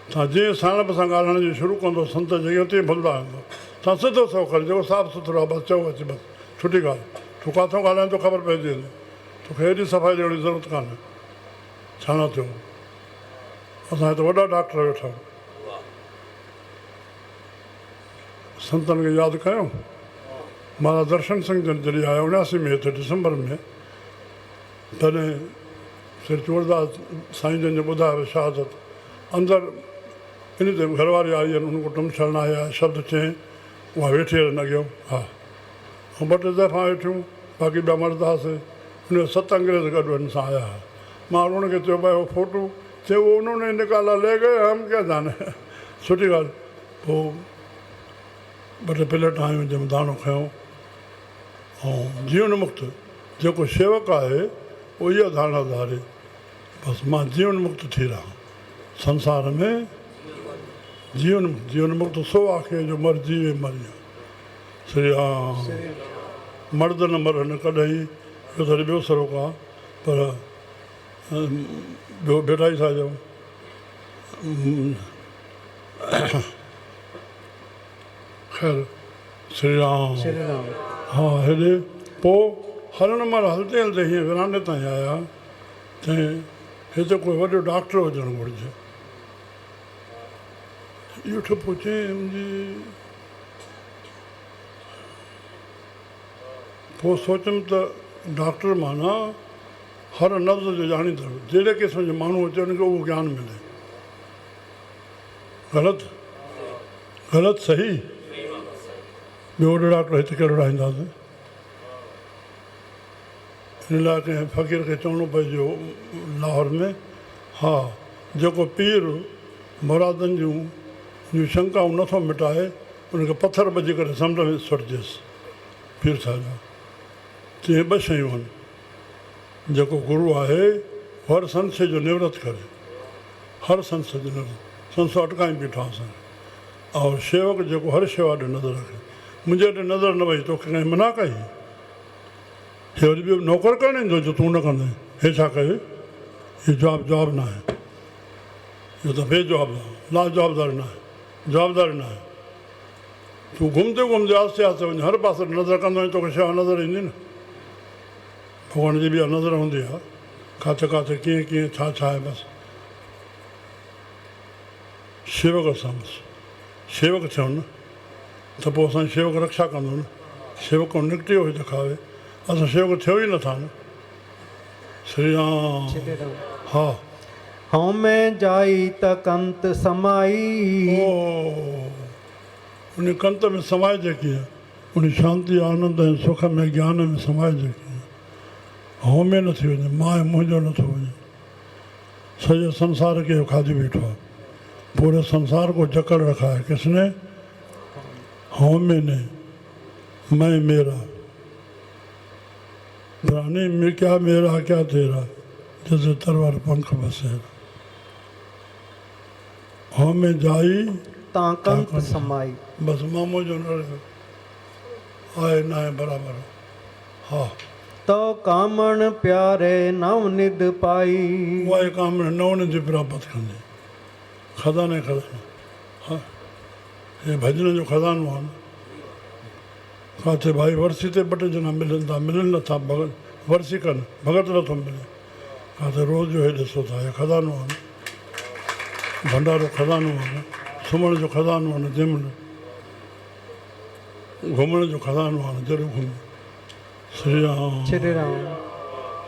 तव्हां जीअं साणप सां ॻाल्हाइण जी शुरू कंदो संत जेको तीअं भुलंदा वेंदो। तव्हां सिधो सो कर जेको साफ़ु सुथिरो आहे बसि चओ अचे बसि सुठी ॻाल्हि तूं किथां ॻाल्हाए थो ख़बर पइजी वेंदी तोखे हेॾी सफ़ाई ॾियण जी ज़रूरत कान्हे छा न थियो। असां हिते वॾा डॉक्टर वेठा आहियूं संतनि खे यादि कयूं। महाराज दर्शन सिंह जन जॾहिं आया 79 में हिते दिसंबर में तॾहिं श्री चूरदास साईं जन जो ॿुधायो शहादत अंदरि इन ते घरवारी आई आहिनि उनको टुम छॾण आया शब्द चई उहा वेठी न ॻियो। हा ऐं ॿ टे दफ़ा वेठियूं बाक़ी ॿिया मर्द हुआसीं उन 7 अंग्रेज़ गॾु हिन सां आया हुआ। मां उन्हनि खे चयो भाई उहो फोटो चयो उन्होंने निकाला ले गए हम क्या जाने सुठी ॻाल्हि। पोइ ॿ टे प्लेट आयूं जंहिंमें दाणो खयों ऐं जीवन मुक्त जेको शेवक आहे उहो इहा धारणा धारे बसि मां जीवन मुक्त थी रहां संसार में जीवन मुक्त सो आखे जो मर जीवे मरियो श्री राम। मर्द न मरनि कॾहिं इहो त ॿियो सरोक आहे पर ॿियो बेटा ई था चऊं ख़ैर श्री राम। हा हेॾे पोइ हलण महिल हलंदे हलंदे हीअं विरांडे ताईं आया त हिते कोई वॾो डॉक्टर हुजणु घुरिजे। इहो ठपो चई मुंहिंजी पोइ सोचियमि त डॉक्टर माना हर लफ़्ज़ जो ॼाणींदड़ जहिड़े क़िस्म जो माण्हू अचे उनखे उहो ज्ञान मिले। ग़लति सही ॿियो वॾो डॉक्टर हिते कहिड़ो ठाहींदासीं। हिन लाइ कंहिं फ़क़ीर खे चवणो पइजो लाहौर में हा जेको पीर मुरादनि जूं शंकाऊं नथो मिटाए उनखे पथर ॿधी करे समुंड में सुटिजेसि। पीर साहिब तीअं 2 शयूं आहिनि जेको गुरू आहे हर संशय जो निवृत करे हर संशय जो निवृत संस अटकाई बीठा असां और शेवक जेको हर शेवा ॾे नज़र रखे मुंहिंजे वटि नज़र न वई तोखे कंहिं मना कई हे वरी ॿियो नौकर करणु ईंदो जो तूं न कंदे हे छा कयो हीउ जवाबु न आहे इहो त बेजवाबु आहे लाजवाबदारी न आहे जवाबदारी न आहे। तूं घुमंदे घुमंदे आस्ते आस्ते वञ हर पासे नज़र कंदो आहीं तोखे शेवा नज़र ईंदी न भॻवान जी बि नज़र हूंदी आहे किथे किथे कीअं कीअं छा छा आहे बसि शेवक सां बसि शेवक थियूं न त पोइ असांजी शेवक रक्षा कंदो न शेवक निकिटी हुई ॾेखारे असां शेवक थियो ई नथा न श्री राम। हा हऊं में जाई त कंत समाई। ओ उन कंत में समाइजे कीअं उन शांति आनंद ऐं सुख में ज्ञान में समाइजे होमे न थी वञे मां ऐं मुंहिंजो नथो वञे सॼे संसार के खादी बैठो है पूरे संसार को जकड़ रखा है किसने होमे ने मैं मेरा रानी में क्या मेरा क्या तेरा जैसे तरवार पंख बसेरा होमे जाई ताकंत समाई। बस मामो जो न रहे आए ना है बराबर हाँ तो कामण प्यारे नवनिध पाई। वाए कामण नवनिध प्राप्त करने खजाने खजाना हाँ ये भजन जो खजानो आहे न काथे भाई वर्सी ते ॿ टे ॼणा मिलनि नथा भगत वर्सी कनि भगत नथो मिले काथे रोज़ जो हे ॾिसो था हे खजानो आहे न भंडारो खजानो आहे न सुम्हण जो खजानो आहे न जंहिंमहिल घुमण जो खजानो आहे न जॾहिं घुमे श्री राम श्री राम।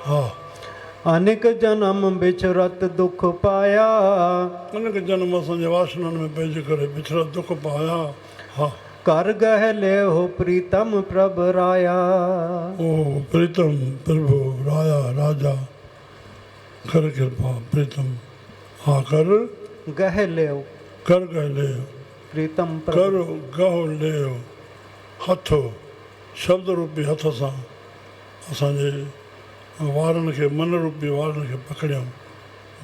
हा अनेक जन्म बिछरत दुख पाया। अनेक जन्म असांजे वासननि में पइजी करे बिछरत दुख पाया हा कर गहले हो प्रीतम प्रभ राया। ओ प्रीतम प्रभु राया राजा कर कृपा प्रीतम हा कर गहले हो गहले प्रीतम कर प्रभ। गहो ले हथ शब्द रूपी हथ सां असांजे वारनि खे मन रूपी वारनि खे पकड़ियऊं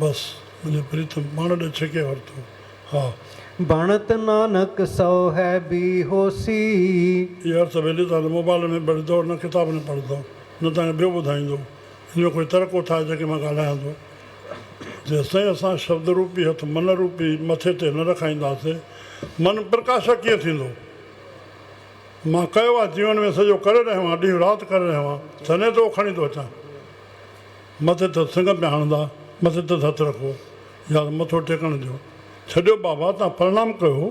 बसि मुंहिंजे प्रीतम पाण ॾे छिके वरितो हा बणत नानक सौ है भी होसी। इहा अर्थ वेली तव्हां मोबाइल में पढ़ंदो न किताब में पढ़ंदो न तव्हांखे ॿियो ॿुधाईंदो हिन कोई तरक़ो ठाहे जेके मां ॻाल्हायां थो जेसिताईं असां शब्द रूपी हथ मन रूपी मथे ते न रखाईंदासीं मन प्रकाशक कीअं थींदो मां कयो आहे जीवन में सॼो करे रहियो आहियां ॾींहुं राति करे रहियो आहियां तॾहिं त उहो खणी थो अचां मथे त सिंग पिया हणंदा मथे ते हथु रखो या मथो टेकण ॾियो छॾियो बाबा तव्हां प्रणाम कयो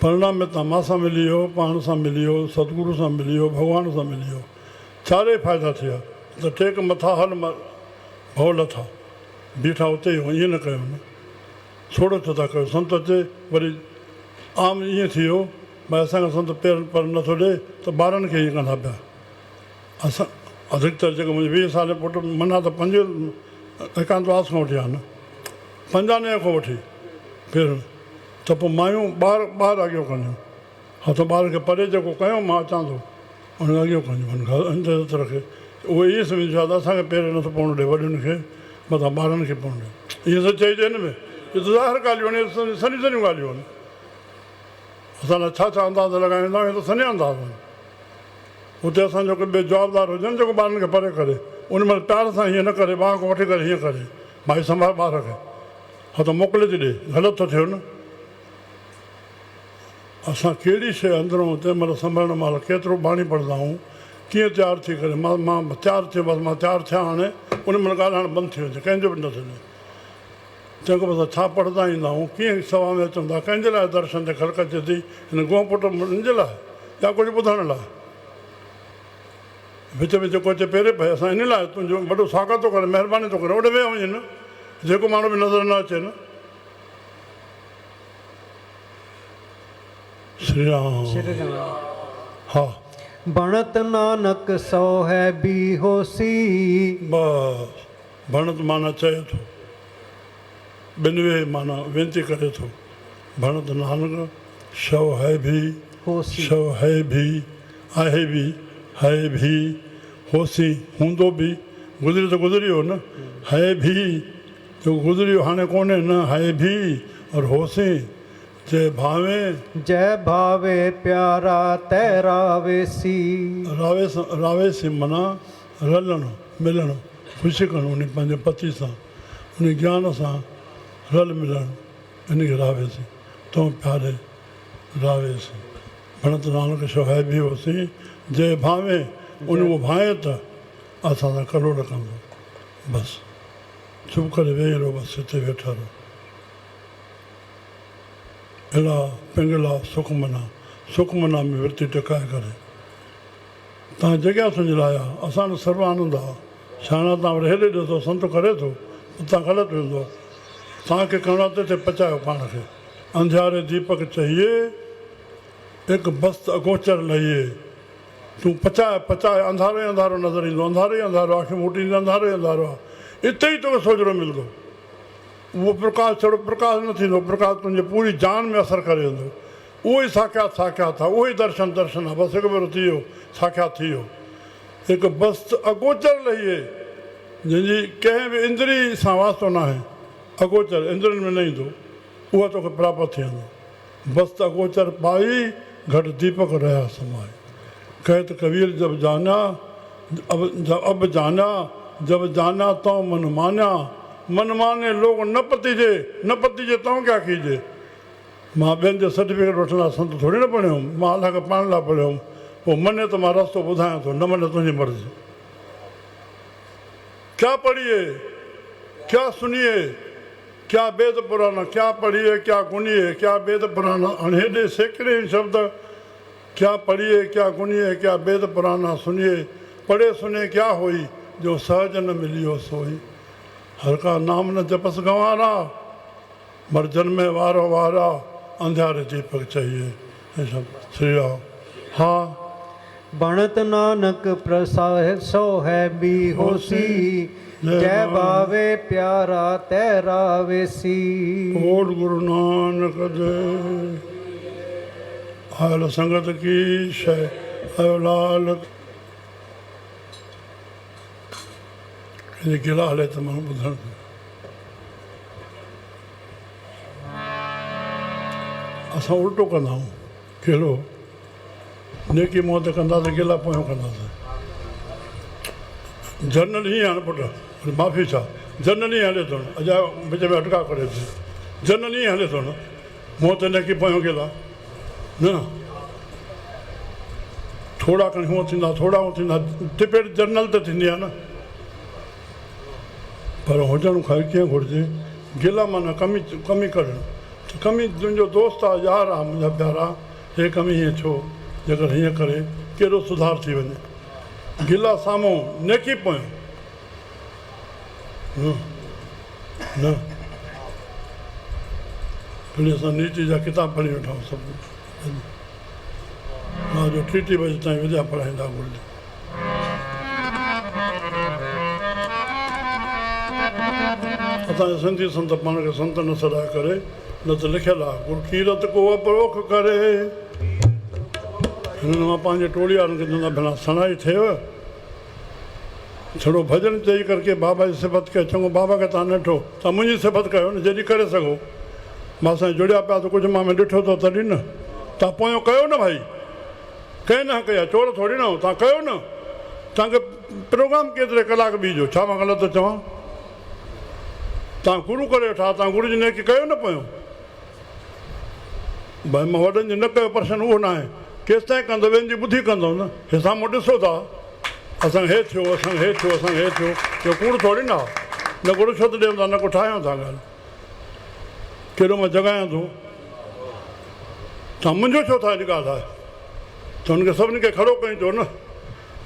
परिणाम में तव्हां मां सां मिली वियो पाण सां मिली वियो सतगुरू सां मिली वियो भॻवान सां मिली वियो चारई फ़ाइदा थिया त टेक मथां हल भउ लथा बीठा उते ई हो ईअं न कयो न थोरो छो था कयो संत अचे वरी आम ईअं थी वियो भई असांखे संत पेर पर नथो ॾे त ॿारनि खे ईअं कंदा पिया असां अधिकतर जेको मुंहिंजे 20 साल पुटु मना त 5 एकांतवास खां वठी आहे न 95 खां वठी पेर त पोइ मायूं ॿार अॻियो कंदियूं हथ ॿार खे परे जेको कयूं मां अचां थो उन अॻियो कंदियूं अंदरि हथ रखे उहो इहे सम्झो आहे त असांखे पेर नथो पवणो ॾे वॾियुनि खे मथां ॿारनि खे पवणो ॾे इहे सभु चइजे हिन में इहे त ज़ाहिर ॻाल्हियूं आहिनि सनी सनियूं ॻाल्हियूं आहिनि असां लाइ छा छा अंदाज़ लॻाईंदा आहियूं त सन्या अंदाज़ आहिनि हुते असांजो को ॿियो जवाबदार हुजनि जेको ॿारनि खे परे करे उन महिल प्यार सां हीअं न करे ॿार खां वठी करे हीअं करे भाई संभाल ॿार खे हा त मोकिले थी ॾे ग़लति थो थियो न असां कहिड़ी शइ अंदरूं तंहिं महिल संभलण महिल केतिरो बाणी पढ़ंदा आहियूं कीअं तयारु थी करे मां तयारु थियो बसि मां तयारु थियां हाणे उन महिल ॻाल्हाइणु बंदि थी वञे कंहिंजो बि न थिए तंहिंखां पोइ छा पढ़ंदा ईंदा आहियूं कीअं सभा में अचूं था कंहिंजे लाइ दर्शन ते ख़लक़ अचे थी हिन गुआ पुट मुंहिंजे लाइ या कुझु ॿुधण लाइ विच में जेको अचे पहिरें पए असां इन लाइ तुंहिंजो वॾो स्वागत थो करे महिरबानी थो करे ओॾे वेह वञे न जेको माण्हू बि नज़र न अचे न श्री राम श्री राम। हा बणत नानक सौ है भी होसी। बसि भणत माना चए थो ॿिनि वे माना वेनती करे थो भणत नानक शव है भी होसी। शव है भी आहे बि है भी होसी हूंदो बि गुज़री त गुज़री वियो न है भी जो गुज़री वियो हाणे कोन्हे न है भी और होसी जय भावे जय भावे प्यारा तैरावेसी। रावेसी माना रलणु मिलणु ख़ुशी करणु उन पंहिंजे पति सां उन ज्ञान सां रल मिलणु इनखे रावेसी तो प्यारे रावेसी भणत नानक शो है बि होसी जय भावे उन उहो भाए त असां सां करोड़ कंदो बसि चुप करे वेही रहो बसि हिते वेठा रहो अहिड़ा पिंगला सुखमना में विर्ती टिकाए करे तव्हां जॻह तुंहिंजे लाइ आहे असांजो सर्व आनंद आहे छाणा तव्हां वरी हेॾे ॾिसो संत करे थो तव्हां ग़लति वेंदो तव्हांखे करिणो आहे त पचायो पाण खे अंधियारे दीपक चाहिए एक बस्त अगोचर लहिए तूं पचाए पचाए अंधारो ई अंधारो नज़र ईंदो, अंधारो ई अंधारो, आख़िर मोटी अंधारो ई अंधारो आहे। इते ई तोखे सोजरो मिलंदो। उहो प्रकाश छड़ो प्रकाश न थींदो, प्रकाश तुंहिंजे पूरी जान में असरु करे वेंदो। उहो ई साक्षात साक्षात आहे, उहो ई दर्शन दर्शन आहे। बसि हिकु भेरो थी वियो, साक्षात थी वियो। हिकु बस्त अगोचर लहिए जंहिंजी कंहिं बि इंद्री सां वास्तो न आहे, अगोचर इंद्रियुनि में न ईंदो, उहा तोखे प्राप्त थी वेंदो। बस्त अगोचर पाई घटि दीपक रहिया समाए। कहत कबीर जब जाना अब जाना, जब जाना तो मन माना, मन माने लोग न पतीजे तो क्या कीजिए। मां ॿियनि जो सर्टिफिकेट वठण लाइ संत थोरी न पढ़ियो हुउमि, मां अलाह खे पाण लाइ पढ़ियो हुउमि। पोइ मने त मां रस्तो ॿुधायां थो, न मने तुंहिंजी मर्ज़ी। क्या पढ़िए क्या सुनिए, क्या वेद पुराना, क्या पढ़िए क्या गुनिए, क्या वेद पुराना। हाणे हेॾे सैकड़े शब्द, क्या पढ़िए क्या गुनिए, क्या वेद पुराना सुनिए, पढ़े सुने क्या होई, जो सहज न मिलियो सोई। हर का नाम न जपस गंवारा, मर जन्मे वारो वारा, अंधारे दीपक चाहिए। ये सब श्री राम। हाँ बनत नानक प्रसाद सो है भी होसी, जय बावे प्यारा तेरा वेसी। बोल गुरु नानक दे। आयल संगत की शय आयो लाल। गिला हले त माण्हू ॿुधण। असां उल्टो कंदा आहियूं, कहिड़ो नेकी मुंहं ते कंदासीं, गिला पोयों कंदासीं। जनरल हीअं आहे न पुटु, माफ़ी छा, जनरल हीअं हले थो न, अॼु विच में अटका करे थी, जनरल हीअं हले थो न, मुंहं ते नेकी पोयों गिला न। थोरा खणी हूअं थींदा, थोरा हूअं थींदा, टिपेट जनरल त थींदी आहे न। पर हुजणु खैर कीअं घुरिजे, गिला माना कमी करणु। कमी तुंहिंजो दोस्त आहे, यार आहे, मुंहिंजा प्यारा, हे कमी हीअं छो, जेकर हीअं करे कहिड़ो सुधार थी वञे। गिला साम्हूं नेकी पोयों न। भली असां नीति जा किताब पढ़ी वेठा आहियूं सभु। मां जो 3 बजे ताईं विद्या पढ़ाईंदा गुरुजी। असांजे सिंधी संत पाण खे संत न सॾाए करे, न त लिखियलु आहे गुरु कीरत को अपरोख करे। हिन मां पंहिंजे टोली वारनि खे चवंदा भेणा सणाई थिएव, छड़ो भॼन चई करके बाबा जी सिफ़त कयो, चङो बाबा खे तव्हां ॾिठो, तव्हां मुंहिंजी सिफ़त कयो न, जॾहिं करे सघो। मां सां जुड़िया पिया त कुझु मां में ॾिठो अथव तॾहिं न। तव्हां पोयों कयो न भाई, कंहिं न कया, चोर थोरी न हो, तव्हां कयो न। तव्हांखे प्रोग्राम केतिरे कलाक बीजो, छा मां ग़लति चवां। तव्हां गुरू करे वेठा, तव्हां गुरू जी नेकी कयो न पोयों। भाई मां वॾनि जी न कयो प्रशन उहो न आहे, केसि ताईं कंदो, ॿियनि जी ॿुधी कंदो न। हे साम्हूं ॾिसो था, असांखे हे थियो, असांखे हे थियो, असांखे हे थियो, इहो कूड़ थोरी न आहे। न गुरू छो त ॾियूं था, न को ठाहियूं था ॻाल्हि। कहिड़ो मां जॻायां थो, तव्हां मुंहिंजो छो था अॼु ॻाल्हि आहे, त हुनखे सभिनी खे खड़ो कयूं थियो न।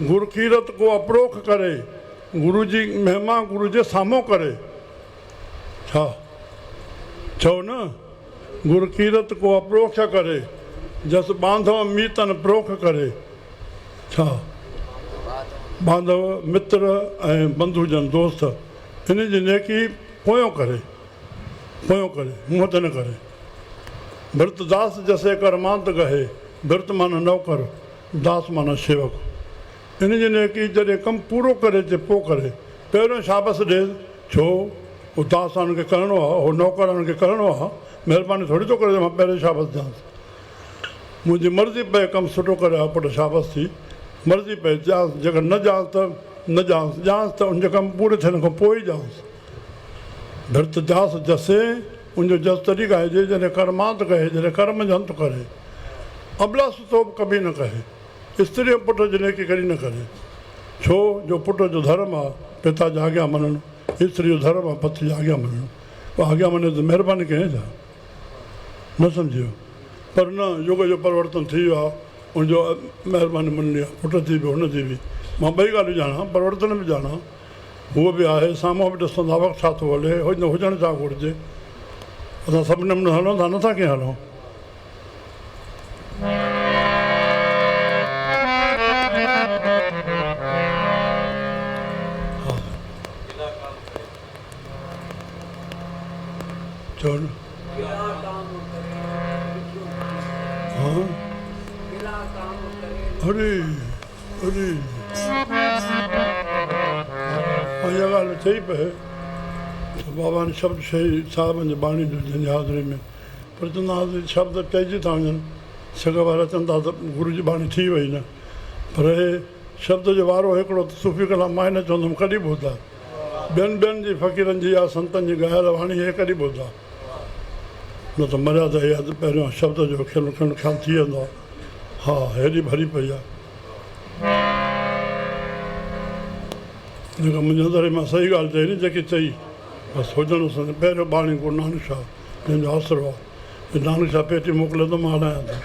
गुरु कीरत को अप्रोख करे, गुरू जी महिमा गुरू जे साम्हूं करे। छा चओ न, गुरु कीरत को अप्रोख करे, जस बांधव मीतन प्रोख करे। छा बांधव मित्र ऐं बंधु जन दोस्त, इन जी नेकी पोयों करे, मुंहं ते न करे। भृत दास जसे कर मांत गहे, भृत माना नौकर, दास माना शेवक। इन जी नेकी जॾहिं कमु पूरो करे अचे पोइ करे। पहिरियों शाबस ॾे, छो उहो दास वारनि खे करिणो आहे, उहो नौकरनि खे करिणो आहे। महिरबानी थोरी थो करे मां पहिरियों शाबस ॾियांसि। मुंहिंजी मर्ज़ी पए कमु सुठो करे आहे पुटु, शाबस थी मर्ज़ी पए ॼांसि, जेकर न ॼांसि त न ॼांसि, ॼांसि त उनजे कमु पूरे थियण खां पोइ ई ॼांसि। भृत दास जसे, उनजो जस तॾहिं ॻाइजे जॾहिं कर्मांत कहे, जॾहिं कर्म जो अंत करे। अबला सुतोब कभी न कहे, स्त्री पुट जी नेकी कॾहिं न करे। छो जो पुट जो धर्म आहे पिता जा आॻियां मञणु, स्त्री जो धर्म आहे पति जी आॻियां मञणु। पोइ आॻियां मञे त महिरबानी कंहिं जा न सम्झियो। पर न, युग जो परिवर्तन थी वियो आहे, उनजो महिरबानी मञणी आहे। पुट थी बि हुन थी बि, मां ॿई ॻाल्हियूं ॼाणा, परिवर्तन बि ॼाणा, उहो बि आहे। साम्हूं बि ॾिसंदा वक़्तु छा थो हले, हुजणु छा घुरिजे। असां सभु नमूने हलूं था, नथा कीअं हलूं। चलो हाँ अरे अरे हाँ ये ॻाल्हि चई पए त बाबा ने शब्द शही साहिबनि जी बाणी ॾिनी हाज़िरी में पर चवंदा हुआसीं शब्द पइजी था वञनि सॻ वारा चवंदा त गुरू जी बाणी थी वई न पर हे शब्द जो वारो हिकिड़ो सूफ़ी कलाम मां न चवंदुमि कॾहिं ॿुधा ॿियनि जी फ़क़ीरनि जी या संतनि जी ॻाल्हि वाणी हे कॾहिं ॿुधा न त मर्यादा इहा त पहिरियों शब्द जो ख़्यालु थी वेंदो आहे हा हेॾी भरी पई आहे जेका मुंहिंजे अंदरि मां सही ॻाल्हि चई नी जेकी चई बसि हुजणु पहिरियों बाणी गुरू नानक शाह जंहिंजो आसिरो आहे नानक शाह पेटी मोकिले थो मां हलायां थो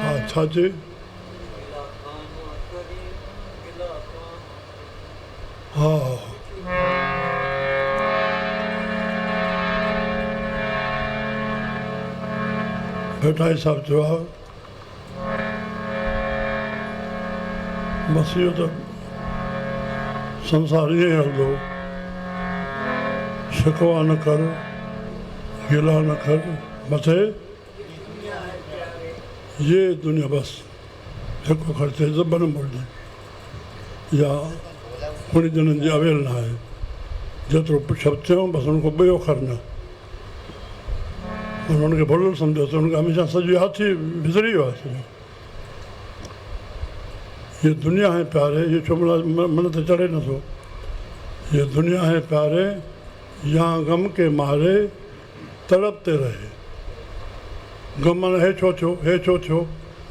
हा छा चई हा भेटाई साहिबु चयो आहे बसि इहो त संसार ईअं हलंदो शिकवा न कर गिला न कर मथे ये दुनिया बसि हिकु ख़र्चे ज़ब न बोलजे या उन ॼणनि जी अवेल न आहे जेतिरो शब्द चयूं बसि हुन खां ॿियो खर न हुनखे भुलियल सम्झो त हुनखे हमेशह सॼो हाथी विसरी वियो आहे सॼो ये दुनिया है प्यारे ये छो मन ते चढ़े नथो ये दुनिया है प्यारे यहाँ गम के मारे तड़पते रहे गम माना हे छो थियो हे छो थियो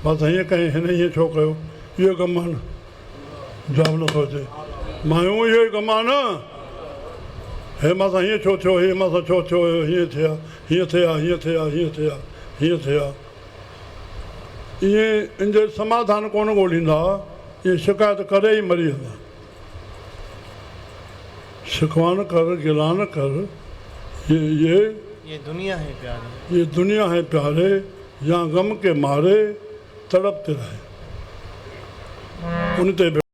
बसि हीअं कयईं हिन हीअं छो कयो इहो गम आहे न जवाबु नथो अचे मायूं इहो ई गम आहे न हे मां सां हीअं छो थियो हे मां सां छो थियो हीअं थिया हीअं थिया हीअं थिया हीअं थिया हीअं थिया ईअं इन जो समाधान कोन ॻोल्हींदा इहे शिकायत करे ई मरी वेंदा शिकवा न कर गिला न कर ये दुनिया है प्यारे ये दुनिया है प्यारे यहाँ गम के मारे तड़पते रहे उन ते